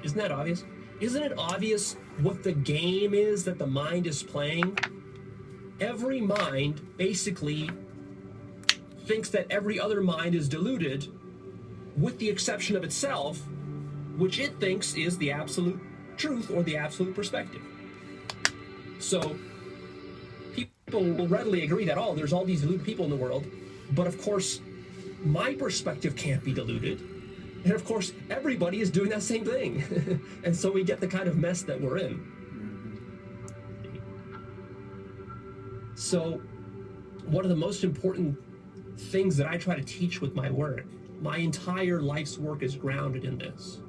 Isn't that obvious? Isn't it obvious what the game is that the mind is playing? Every mind basically thinks that every other mind is deluded, with the exception of itself, which it thinks is the absolute truth or the absolute perspective. So people will readily agree that, oh, there's all these deluded people in the world, but of course, my perspective can't be deluded. And of course, everybody is doing that same thing. And so we get the kind of mess that we're in. So one of the most important things that I try to teach with my work, my entire life's work is grounded in this,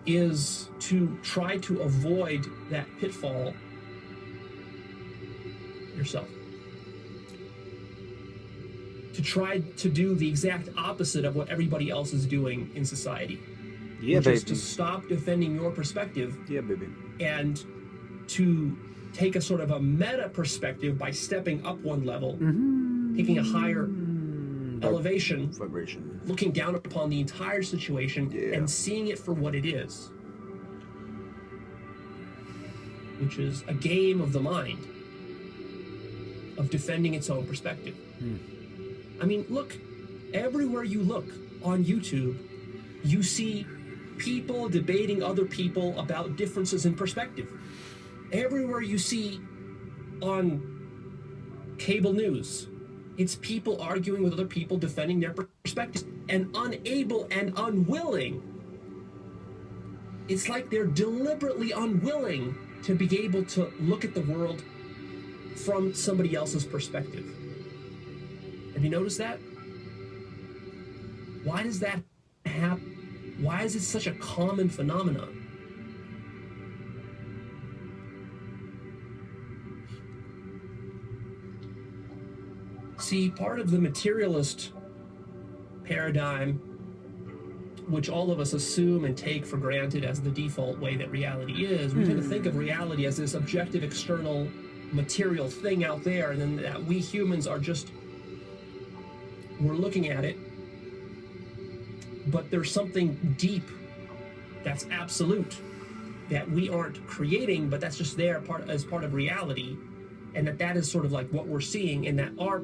is to try to avoid that pitfall yourself. To try to do the exact opposite of what everybody else is doing in society. Yeah, which baby. is to stop defending your perspective. Yeah, baby. And to take a sort of a meta perspective by stepping up one level, taking a higher elevation, Vibration. looking down upon the entire situation and seeing it for what it is, which is a game of the mind, of defending its own perspective. I mean, look, everywhere you look on YouTube, you see people debating other people about differences in perspective. Everywhere you see on cable news, it's people arguing with other people, defending their perspectives, and unable and unwilling. It's like they're deliberately unwilling to be able to look at the world from somebody else's perspective. Have you noticed that? Why does that happen? Why is it such a common phenomenon? See, part of the materialist paradigm, which all of us assume and take for granted as the default way that reality is, we tend to think of reality as this objective, external, material thing out there, and then that we humans are just, we're looking at it, but there's something deep that's absolute that we aren't creating, but that's just there as part of reality, and that is sort of like what we're seeing, and that our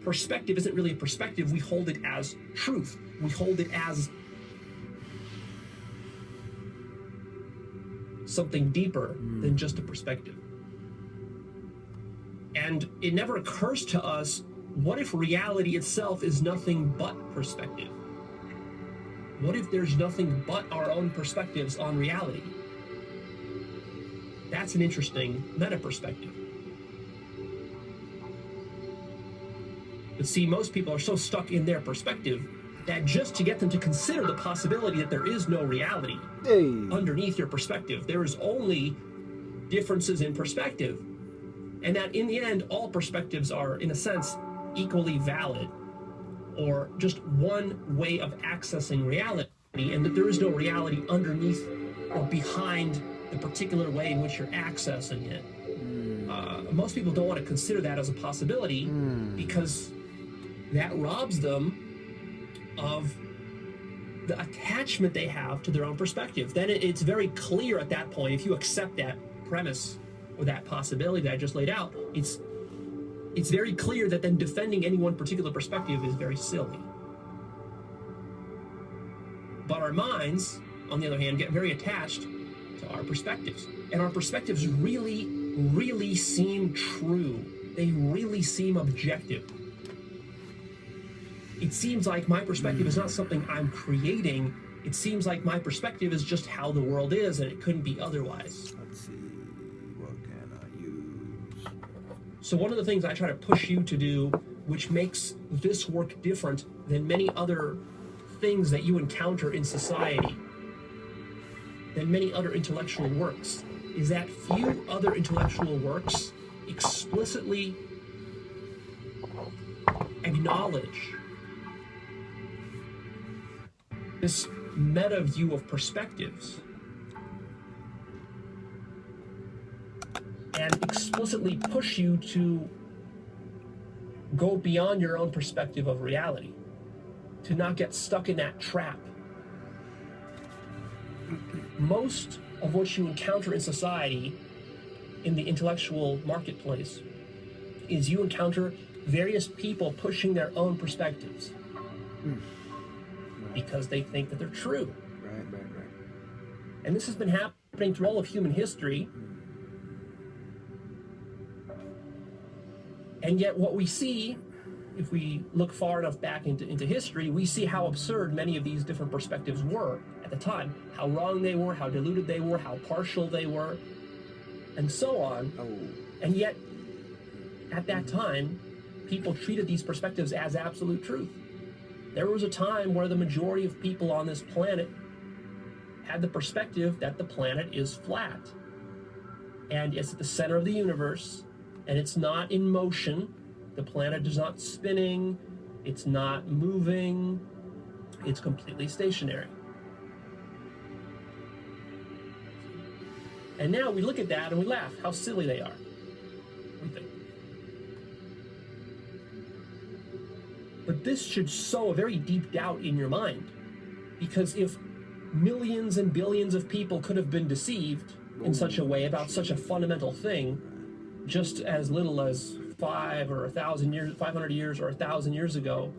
perspective isn't really a perspective. We hold it as truth. We hold it as something deeper than just a perspective. And it never occurs to us, what if reality itself is nothing but perspective? What if there's nothing but our own perspectives on reality? That's an interesting meta-perspective. But see, most people are so stuck in their perspective that just to get them to consider the possibility that there is no reality underneath your perspective, there is only differences in perspective, and that in the end, all perspectives are, in a sense, equally valid, or just one way of accessing reality, and that there is no reality underneath or behind the particular way in which you're accessing it. Most people don't want to consider that as a possibility because that robs them of the attachment they have to their own perspective. Then it's very clear at that point, if you accept that premise or that possibility that I just laid out, it's very clear that then defending any one particular perspective is very silly. But our minds, on the other hand, get very attached to our perspectives. And our perspectives really, really seem true. They really seem objective. It seems like my perspective is not something I'm creating. It seems like my perspective is just how the world is, and it couldn't be otherwise. Let's see, what can I use? So one of the things I try to push you to do, which makes this work different than many other things that you encounter in society, than many other intellectual works, is that few other intellectual works explicitly acknowledge this meta view of perspectives and explicitly push you to go beyond your own perspective of reality, to not get stuck in that trap. most of what you encounter in society, in the intellectual marketplace, is you encounter various people pushing their own perspectives because they think that they're true. Right. And this has been happening through all of human history. And yet what we see, if we look far enough back into history, we see how absurd many of these different perspectives were at the time, how wrong they were, how diluted they were, how partial they were, and so on. And yet, at that time, people treated these perspectives as absolute truth. There was a time where the majority of people on this planet had the perspective that the planet is flat, and it's at the center of the universe, and it's not in motion. The planet is not spinning, it's not moving, it's completely stationary. And now we look at that and we laugh, how silly they are. What do you think? But this should sow a very deep doubt in your mind, because if millions and billions of people could have been deceived in such a way about such a fundamental thing, just as little as 500 years or 1,000 years ago,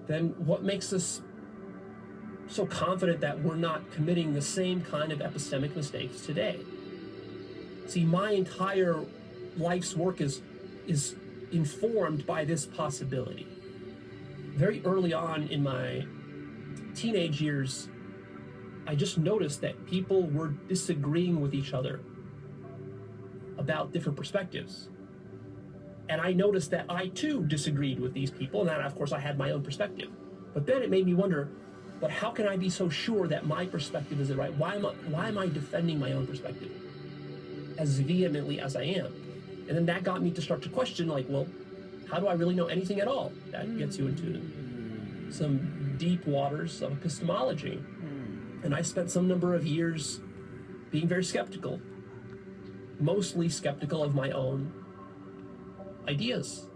then what makes us so confident that we're not committing the same kind of epistemic mistakes today? See, my entire life's work is informed by this possibility. Very early on in my teenage years, I just noticed that people were disagreeing with each other about different perspectives. And I noticed that I too disagreed with these people, and that of course I had my own perspective. But then it made me wonder, but how can I be so sure that my perspective is the right? Why am I defending my own perspective as vehemently as I am? And then that got me to start to question, like, well, how do I really know anything at all? That gets you into some deep waters of epistemology. And I spent some number of years being very skeptical, mostly skeptical of my own ideas.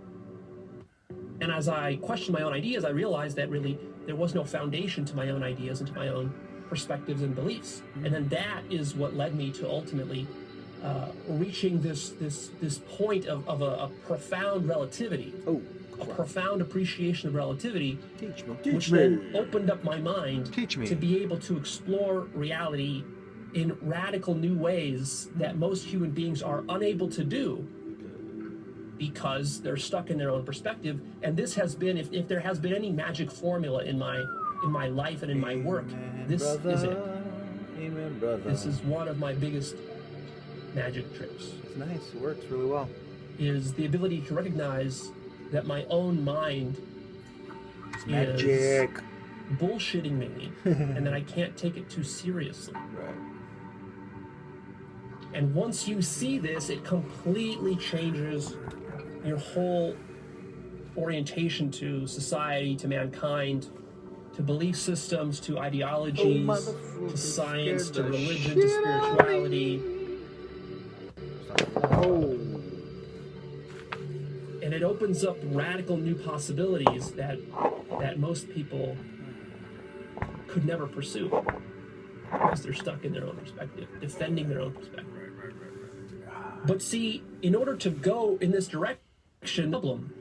And as I questioned my own ideas, I realized that really there was no foundation to my own ideas and to my own perspectives and beliefs. And then that is what led me to ultimately reaching this point of a profound relativity, a profound appreciation of relativity, which then opened up my mind to be able to explore reality in radical new ways that most human beings are unable to do because they're stuck in their own perspective. And this has been, if there has been any magic formula in my life and in my work, this is it. Amen, brother. This is one of my biggest magic tricks. It's nice. It works really well. Is the ability to recognize that my own mind It's magic. Bullshitting me, and that I can't take it too seriously. Right. And once you see this, it completely changes your whole orientation to society, to mankind, to belief systems, to ideologies, to science, to religion, to spirituality. And it opens up radical new possibilities that most people could never pursue because they're stuck in their own perspective, defending their own perspective. But see, in order to go in this direction, problem,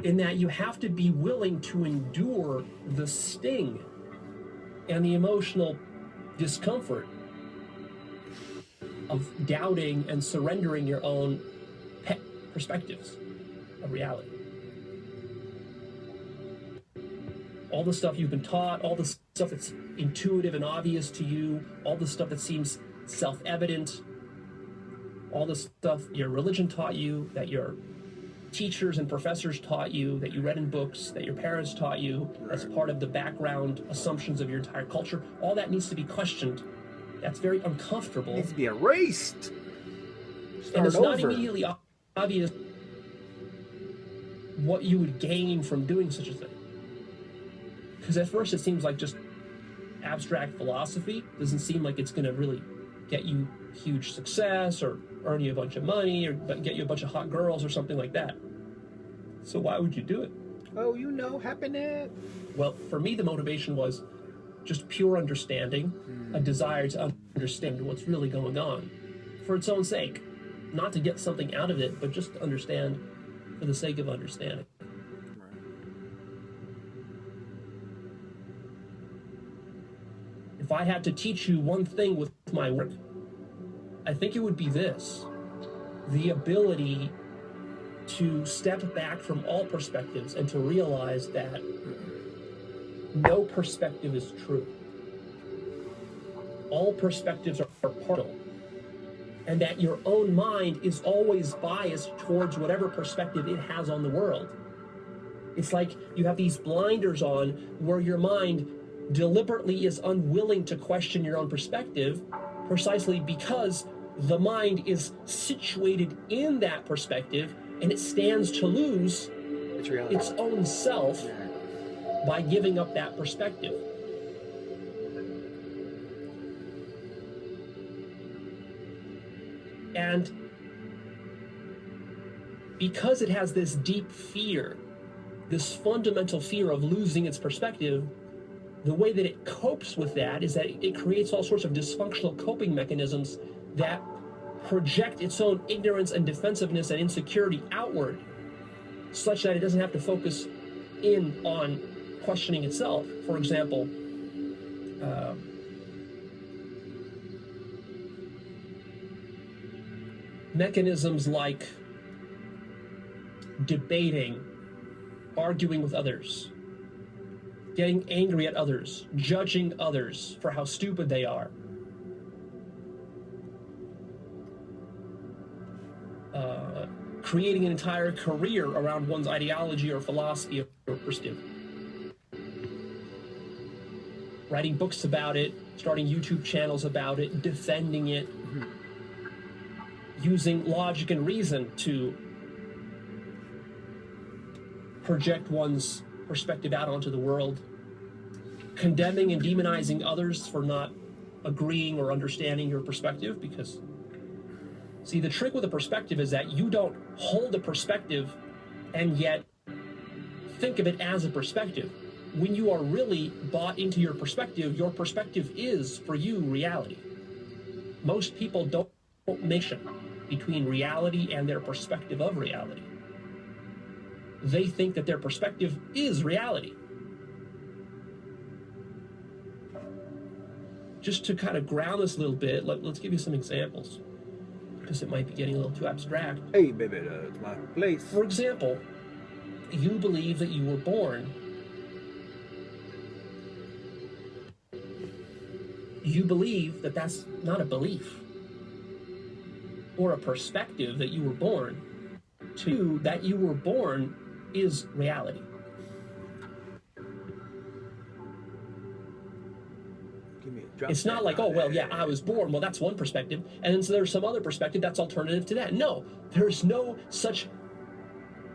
in that you have to be willing to endure the sting and the emotional discomfort of doubting and surrendering your own pet perspectives of reality. All the stuff you've been taught, all the stuff that's intuitive and obvious to you, all the stuff that seems self-evident, all the stuff your religion taught you, that your teachers and professors taught you, that you read in books, that your parents taught you, as part of the background assumptions of your entire culture, all that needs to be questioned. That's very uncomfortable. It needs to be erased. And it's not immediately obvious what you would gain from doing such a thing. Because at first it seems like just abstract philosophy. Doesn't seem like it's going to really get you huge success or earn you a bunch of money or get you a bunch of hot girls or something like that. So why would you do it? Oh, happiness. Well, for me, the motivation was just pure understanding, a desire to understand what's really going on for its own sake. Not to get something out of it, but just to understand for the sake of understanding. If I had to teach you one thing with my work, I think it would be this: the ability to step back from all perspectives and to realize that no perspective is true. All perspectives are partial, and that your own mind is always biased towards whatever perspective it has on the world. It's like you have these blinders on where your mind deliberately is unwilling to question your own perspective, precisely because the mind is situated in that perspective and it stands to lose its own self by giving up that perspective. And because it has this deep fear, this fundamental fear of losing its perspective, the way that it copes with that is that it creates all sorts of dysfunctional coping mechanisms that project its own ignorance and defensiveness and insecurity outward, such that it doesn't have to focus in on questioning itself. For example, mechanisms like debating, arguing with others, getting angry at others, judging others for how stupid they are, creating an entire career around one's ideology or philosophy or perspective, writing books about it, starting YouTube channels about it, defending it, using logic and reason to project one's perspective out onto the world, condemning and demonizing others for not agreeing or understanding your perspective. Because, see, the trick with a perspective is that you don't hold a perspective and yet think of it as a perspective. When you are really bought into your perspective is, for you, reality. Most people don't mix between reality and their perspective of reality. They think that their perspective is reality. Just to kind of ground this a little bit, let's give you some examples, because it might be getting a little too abstract. Hey, baby, that's my place. For example, you believe that you were born. You believe that that's not a belief or a perspective that you were born. To you, that you were born is reality. It's not like, oh, well, yeah, I was born. Well, that's one perspective. And then so there's some other perspective that's alternative to that. No, there's no such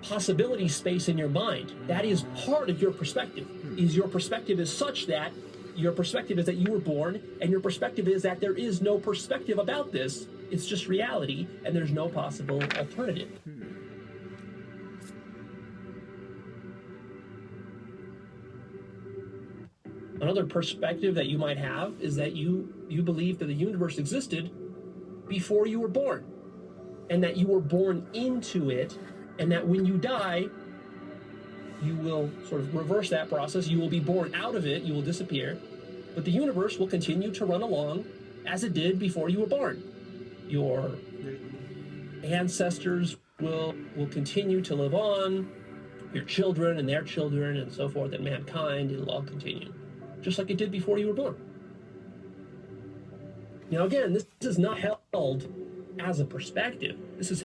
possibility space in your mind. That is part of your perspective. Is your perspective is such that your perspective is that you were born, and your perspective is that there is no perspective about this. It's just reality, and there's no possible alternative. Another perspective that you might have is that you believe that the universe existed before you were born, and that you were born into it, and that when you die, you will sort of reverse that process. You will be born out of it, you will disappear, but the universe will continue to run along as it did before you were born. Your ancestors will continue to live on, your children and their children and so forth, and mankind, it'll all continue, just like it did before you were born. Now again, this is not held as a perspective. This is